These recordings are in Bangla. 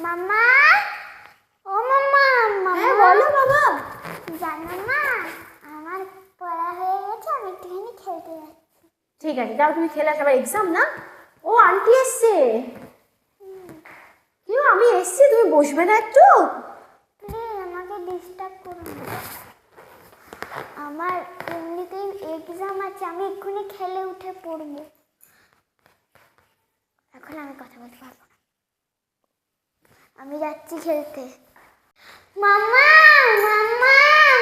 মামা, ও মামা, হ্যাঁ বলো বাবা। জানো মা, আমার পড়া হয়ে গেছে, আমি একটুখানি খেলতে যাচ্ছি। ঠিক আছে, যাও তুমি খেলে আসো, আবার এক্সাম না। ও আন্টি এসছে। কেউ আমি এসছি, তুমি বসবে না একটু? প্লিজ আমাকে ডিস্টার্ব করো না। আমার এমনিতেই এক্সাম আছে, আমি এক্ষুনি খেলে উঠে পড়বো। এখন আমি কথা বলতে পারবো না, আমি যাচ্ছি খেলতে। মামা, মামা,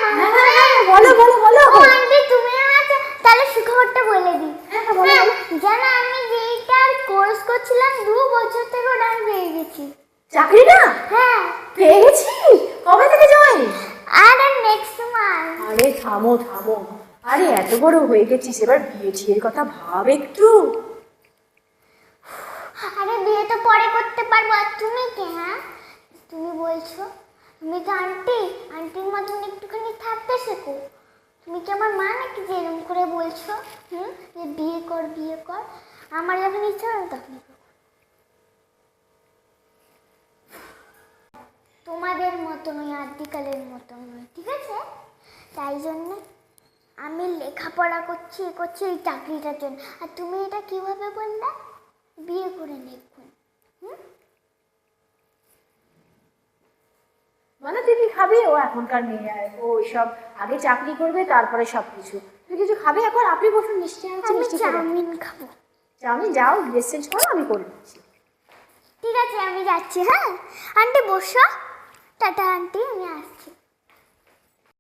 মামা, বলো বলো বলো। ও আন্টি তুমি আছে, তাহলে সুখবরটা বলে দিই। জানো আমি যেইটার কোর্স করছিলাম 2 বছর থেকে ওটা আমি পেয়ে গেছি। চাকরি না? হ্যাঁ পেয়ে গেছি। কবে থেকে জয়েন? আর নেক্সট মান্থ। আরে থামো থামো, আরে এত বড় হয়ে গেছিস, এবার বিয়ে টিয়ের কথা ভাব একটু। আরে বিয়ে তো পরে করতে পারবো, আর তুমি কে? হ্যাঁ তুমি বলছো তুমি তো আন্টি, আন্টির মতন একটুখানি থাকতে শেখো। তুমি কি আমার মা নাকি যে এরকম করে বলছো? যে বিয়ে কর বিয়ে কর, আমার যখন ইচ্ছা হবে তখন তোমাদের মতন ওই আদিকালের মতন নয়, ঠিক আছে? তাই জন্য আমি লেখাপড়া করছি এই চাকরিটার জন্য। আর তুমি এটা কিভাবে বললে? বিয়ে করে নেবেন। মানে তুই কি খাবি? ও এখনকার মেয়ে, ও সব আগে চাকরি করবে তারপরে সবকিছু। তুই কিছু খাবি এখন? আপনি বসুন, মিষ্টি আনছি, আমি মিষ্টি চাউমিন খাবো। চাউমিন? যাও ড্রেস চেঞ্জ করো, আমি করে দিচ্ছি। ঠিক আছে আমি যাচ্ছি। হ্যাঁ আন্টি বসো, টাটা আন্টি, আমি আসছি।